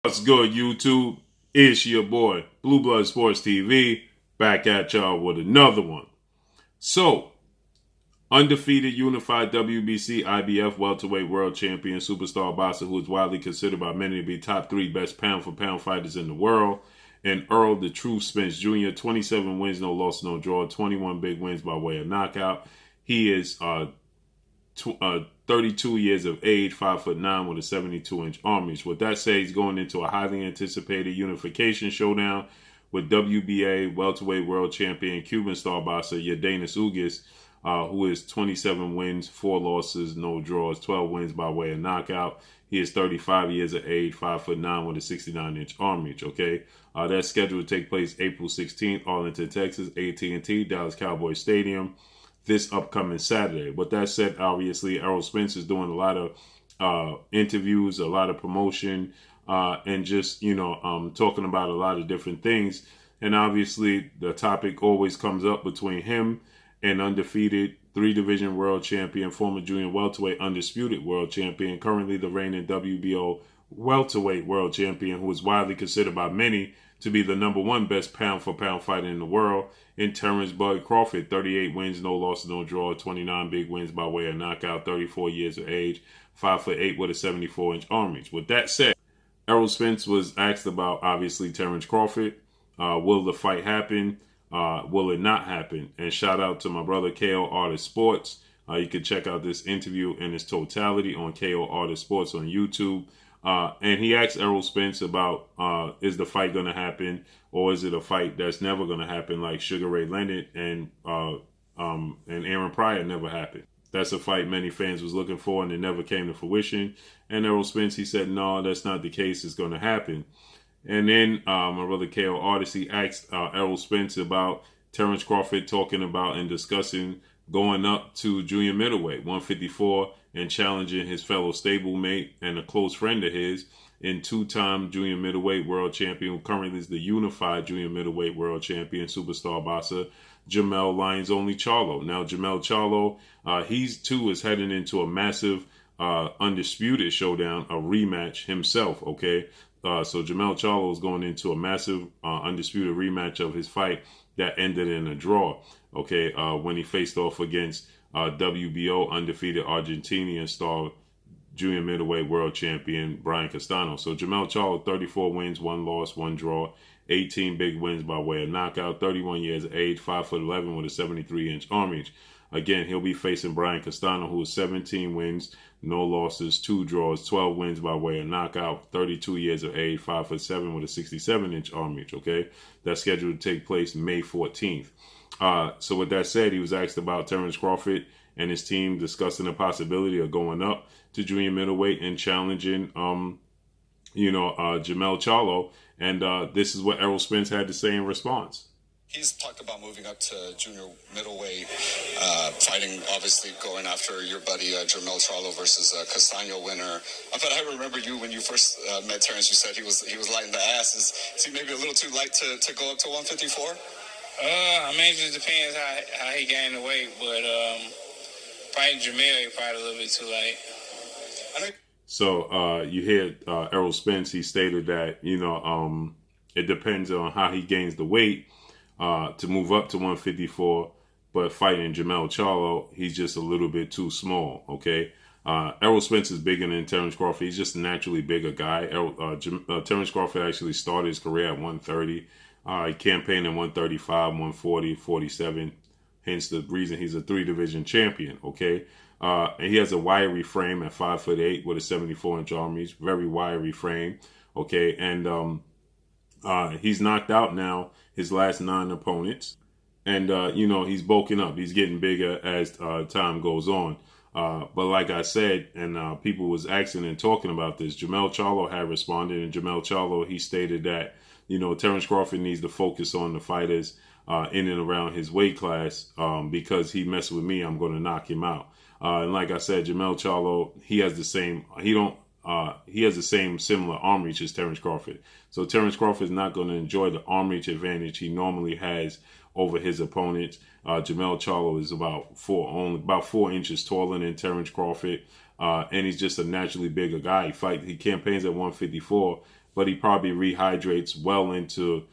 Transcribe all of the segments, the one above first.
What's good, YouTube? It's your boy, Blue Blood Sports TV, back at y'all with another one. So, undefeated unified WBC IBF welterweight world champion superstar boxer who is widely considered by many to be top 3 best pound-for-pound fighters in the world, and Errol "The Truth" Spence Jr., 27 wins, no loss, no draw, 21 big wins by way of knockout. He is 32 years of age, 5'9" with a 72-inch arm reach. With that said, he's going into a highly anticipated unification showdown with WBA welterweight world champion Cuban star boxer Yordenis Ugas, who is 27 wins, 4 losses, no draws, 12 wins by way of knockout. He is 35 years of age, 5'9" with a 69-inch arm reach. Okay, that's scheduled to take place April 16th, Arlington, Texas, AT&T, Dallas Cowboys Stadium, this upcoming Saturday. With that said, obviously, Errol Spence is doing a lot of interviews, a lot of promotion, and just, talking about a lot of different things. And obviously, the topic always comes up between him and undefeated 3-division world champion, former junior welterweight undisputed world champion, currently the reigning WBO welterweight world champion, who is widely considered by many to be the #1 best pound-for-pound fighter in the world, in Terence Crawford. 38 wins, no losses, no draw, 29 big wins by way of knockout, 34 years of age, 5'8" with a 74-inch arm reach. With that said, Errol Spence was asked about, obviously, Terence Crawford. Will the fight happen? Will it not happen? And shout out to my brother KO Artist Sports. You can check out this interview in its totality on KO Artist Sports on YouTube. And he asked Errol Spence about, is the fight going to happen, or is it a fight that's never going to happen, like Sugar Ray Leonard and Aaron Pryor never happened. That's a fight many fans was looking for, and it never came to fruition. And Errol Spence, he said, no, that's not the case. It's going to happen. And then my brother KO Artist, he asked Errol Spence about Terence Crawford talking about and discussing going up to junior middleweight, 154, and challenging his fellow stablemate and a close friend of his, and 2-time junior middleweight world champion, who currently is the unified junior middleweight world champion, superstar boxer, Jermell Only Charlo. Now, Jermell Charlo, he's too is heading into a massive undisputed showdown, a rematch himself, okay? So Jermell Charlo is going into a massive undisputed rematch of his fight that ended in a draw, okay, when he faced off against WBO undefeated Argentinian star junior middleweight world champion Brian Castano. So Jermell Charlo, 34 wins, 1 loss, 1 draw, 18 big wins by way of knockout, 31 years of age, 5'11" with a 73-inch arm reach. Again, he'll be facing Brian Castano, who is 17 wins, no losses, 2 draws, 12 wins by way of knockout, 32 years of age, 5'7" with a 67-inch arm reach, okay? That's scheduled to take place May 14th. So with that said, he was asked about Terence Crawford and his team discussing the possibility of going up to junior middleweight and challenging, Jermell Charlo. And this is what Errol Spence had to say in response. He's talked about moving up to junior middleweight, fighting, obviously going after your buddy Jermell Charlo versus Castano winner. But I remember you when you first met Terence. You said he was light in the ass. Is he maybe a little too light to go up to 154? It just depends how he gained the weight, but fighting Jermell, he probably a little bit too light. So you hear Errol Spence. He stated that it depends on how he gains the weight to move up to 154. But fighting Jermell Charlo, he's just a little bit too small. Okay, Errol Spence is bigger than Terence Crawford. He's just a naturally bigger guy. Terence Crawford actually started his career at 130. He campaigned in 135, 140, 47. Hence the reason he's a 3-division champion. Okay. And he has a wiry frame at 5'8" with a 74-inch arm reach, very wiry frame. Okay, and he's knocked out now his last 9 opponents, and he's bulking up. He's getting bigger as time goes on. But like I said, and people was asking and talking about this, Jermell Charlo had responded, and Jermell Charlo, he stated that Terence Crawford needs to focus on the fighters in and around his weight class because he messed with me, I'm going to knock him out. And like I said, Jermell Charlo, he has the same similar arm reach as Terence Crawford. So Terence Crawford is not going to enjoy the arm reach advantage he normally has over his opponents. Jermell Charlo is about 4 inches taller than Terence Crawford, and he's just a naturally bigger guy. He campaigns at 154, but he probably rehydrates well into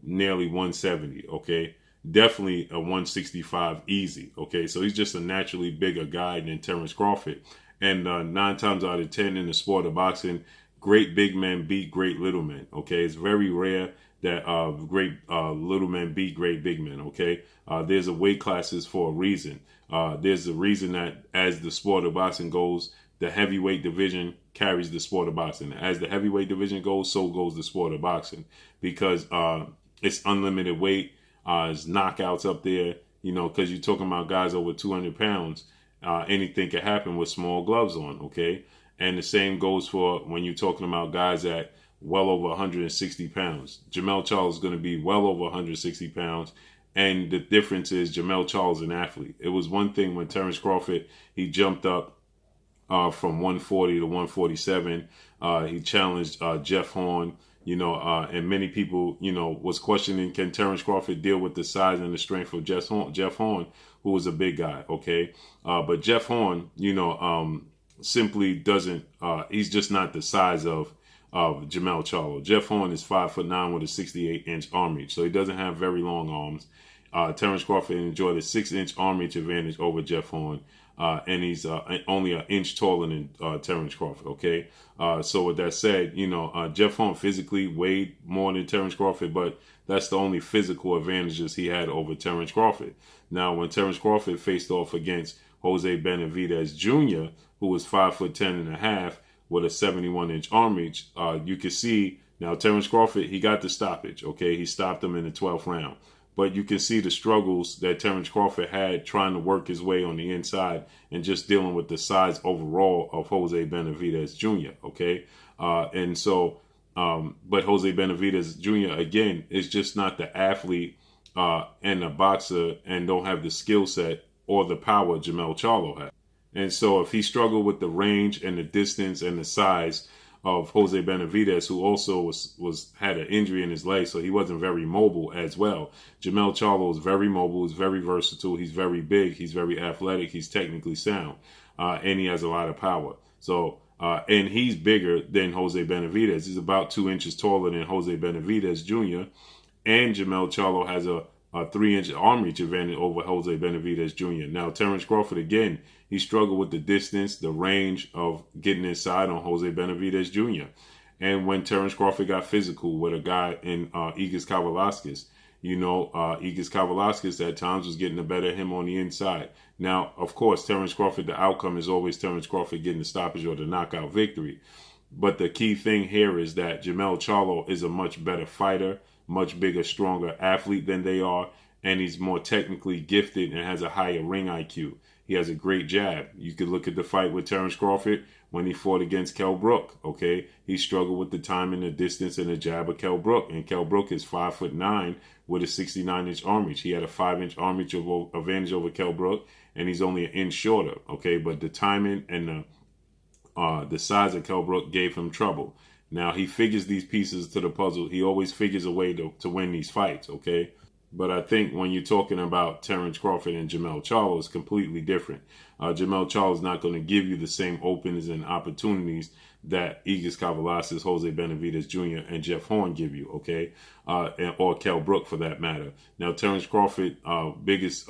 nearly 170. Okay, definitely a 165 easy. Okay, so he's just a naturally bigger guy than Terence Crawford. And 9 times out of 10 in the sport of boxing, great big men beat great little men. Okay, it's very rare that great little men beat great big men. Okay, there's a weight classes for a reason. There's a reason that as the sport of boxing goes, the heavyweight division carries the sport of boxing. As the heavyweight division goes, so goes the sport of boxing, because it's unlimited weight. It's knockouts up there, you know, because you're talking about guys over 200 pounds. Anything can happen with small gloves on, okay? And the same goes for when you're talking about guys at well over 160 pounds. Jermell Charlo is going to be well over 160 pounds. And the difference is Jermell Charlo is an athlete. It was one thing when Terence Crawford, he jumped up from 140 to 147. He challenged Jeff Horn, you know, and many people, you know, was questioning, can Terence Crawford deal with the size and the strength of Jeff Horn, who was a big guy, okay? But Jeff Horn, you know, simply doesn't, he's just not the size of Jermell Charlo. Jeff Horn is 5'9" with a 68-inch arm reach, so he doesn't have very long arms. Terence Crawford enjoyed a 6-inch arm reach advantage over Jeff Horn, and he's only an inch taller than Terence Crawford, okay? So with that said, you know, Jeff Horn physically weighed more than Terence Crawford, but that's the only physical advantages he had over Terence Crawford. Now, when Terence Crawford faced off against Jose Benavidez Jr., who was 5'10.5" with a 71-inch arm reach, you can see now Terence Crawford, he got the stoppage, okay? He stopped him in the 12th round. But you can see the struggles that Terence Crawford had trying to work his way on the inside and just dealing with the size overall of Jose Benavidez Jr., okay? And so, but Jose Benavidez Jr., again, is just not the athlete and a boxer and don't have the skill set or the power Jermell Charlo had. And so if he struggled with the range and the distance and the size of Jose Benavidez, who also had an injury in his leg, so he wasn't very mobile as well. Jermell Charlo is very mobile, he's very versatile, he's very big, he's very athletic, he's technically sound, and he has a lot of power. So, and he's bigger than Jose Benavidez. He's about 2 inches taller than Jose Benavidez Jr., and Jermell Charlo has a 3-inch arm reach advantage over Jose Benavidez Jr. Now, Terence Crawford, again, he struggled with the distance, the range of getting inside on Jose Benavidez Jr. And when Terence Crawford got physical with a guy in Igis Kavalauskas, you know, Igis Kavalauskas at times was getting the better of him on the inside. Now, of course, Terence Crawford, the outcome is always Terence Crawford getting the stoppage or the knockout victory. But the key thing here is that Jermell Charlo is a much better fighter, much bigger, stronger athlete than they are, and he's more technically gifted and has a higher ring IQ. He has a great jab. You could look at the fight with Terence Crawford when he fought against Kell Brook, okay? He struggled with the time and the distance and the jab of Kell Brook, and Kell Brook is 5'9" with a 69-inch arm reach. He had a 5-inch arm reach advantage over Kell Brook, and he's only an inch shorter, okay? But the timing and the size of Kell Brook gave him trouble. Now, he figures these pieces to the puzzle. He always figures a way to win these fights, okay? But I think when you're talking about Terence Crawford and Jermell Charlo, it's completely different. Jermell Charlo is not going to give you the same openings and opportunities that Igis Kavalauskas, Jose Benavidez Jr., and Jeff Horn give you, okay? Or Kell Brook, for that matter. Now, Terence Crawford's biggest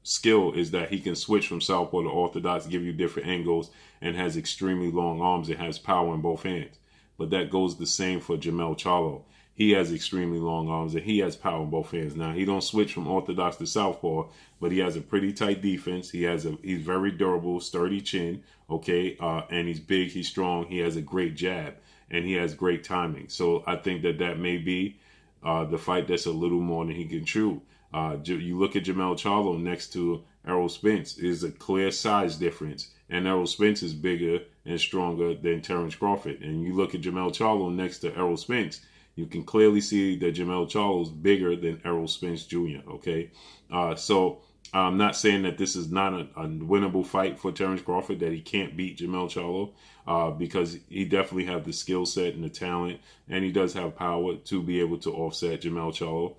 skill is that he can switch from southpaw to orthodox, give you different angles, and has extremely long arms and has power in both hands. But that goes the same for Jermell Charlo. He has extremely long arms and he has power in both hands. Now, he don't switch from orthodox to southpaw, but he has a pretty tight defense. He's very durable, sturdy chin, okay? And he's big, he's strong, he has a great jab, and he has great timing. So I think that may be the fight that's a little more than he can chew. You look at Jermell Charlo next to Errol Spence, is a clear size difference. And Errol Spence is bigger and stronger than Terence Crawford. And you look at Jermell Charlo next to Errol Spence, you can clearly see that Jermell Charlo is bigger than Errol Spence Jr., okay? So I'm not saying that this is not a winnable fight for Terence Crawford, that he can't beat Jermell Charlo, because he definitely has the skill set and the talent, and he does have power to be able to offset Jermell Charlo.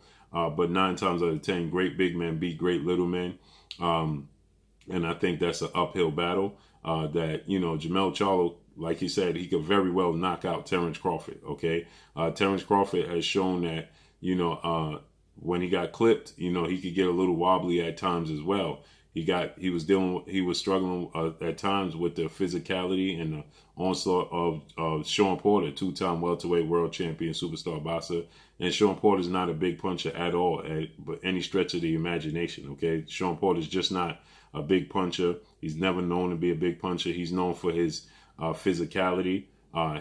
But 9 times out of 10, great big men beat great little men. And I think that's an uphill battle that, you know, Jermell Charlo like you said, he could very well knock out Terence Crawford. Okay, Terence Crawford has shown that, you know, when he got clipped, you know, he could get a little wobbly at times as well. He was struggling at times with the physicality and the onslaught of Sean Porter, 2-time welterweight world champion, superstar boxer. And Sean Porter's not a big puncher at all, but any stretch of the imagination. Okay, Sean Porter's just not a big puncher. He's never known to be a big puncher. He's known for his physicality,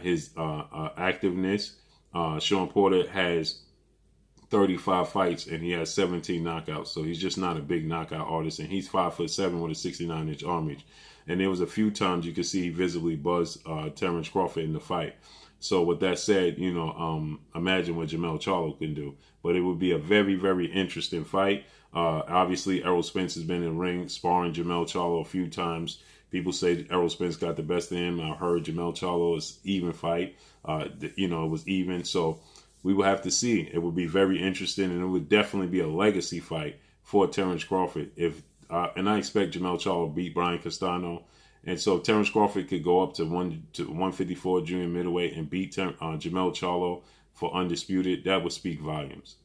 his activeness. Sean Porter has 35 fights and he has 17 knockouts, so he's just not a big knockout artist. And he's 5'7" with a 69-inch arm reach. And there was a few times you could see he visibly buzzed Terence Crawford in the fight. So with that said, you know, imagine what Jermell Charlo can do. But it would be a very, very interesting fight. Obviously, Errol Spence has been in the ring sparring Jermell Charlo a few times. People say Errol Spence got the best of him. I heard Jermell Charlo is even fight. You know, it was even. So we will have to see. It would be very interesting, and it would definitely be a legacy fight for Terence Crawford. And I expect Jermell Charlo to beat Brian Castano. And so Terence Crawford could go up to 154 junior middleweight and beat Jermell Charlo for undisputed. That would speak volumes.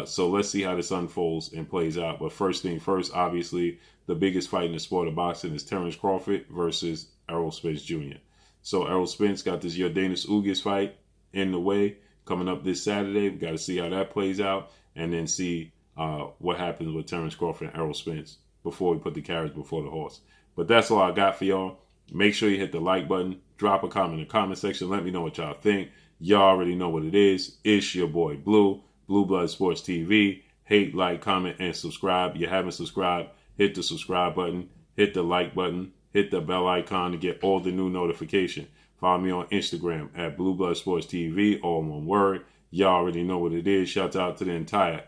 So let's see how this unfolds and plays out. But first thing first, obviously, the biggest fight in the sport of boxing is Terence Crawford versus Errol Spence Jr. So Errol Spence got this Yordenis Ugas fight in the way coming up this Saturday. We got to see how that plays out and then see what happens with Terence Crawford and Errol Spence before we put the carriage before the horse. But that's all I got for y'all. Make sure you hit the like button. Drop a comment in the comment section. Let me know what y'all think. Y'all already know what it is. It's your boy Blue, Blue Blood Sports TV. Hate, like, comment, and subscribe. If you haven't subscribed, hit the subscribe button. Hit the like button. Hit the bell icon to get all the new notifications. Follow me on Instagram at Blue Blood Sports TV, all one word. Y'all already know what it is. Shout out to the entire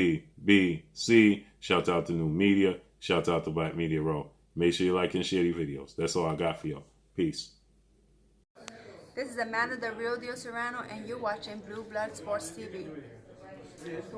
LDBC. Shout out to New Media. Shout out to Black Media Row. Make sure you like and share these videos. That's all I got for y'all. Peace. This is Amanda, the real deal Serrano, and you're watching Blue Blood Sports TV.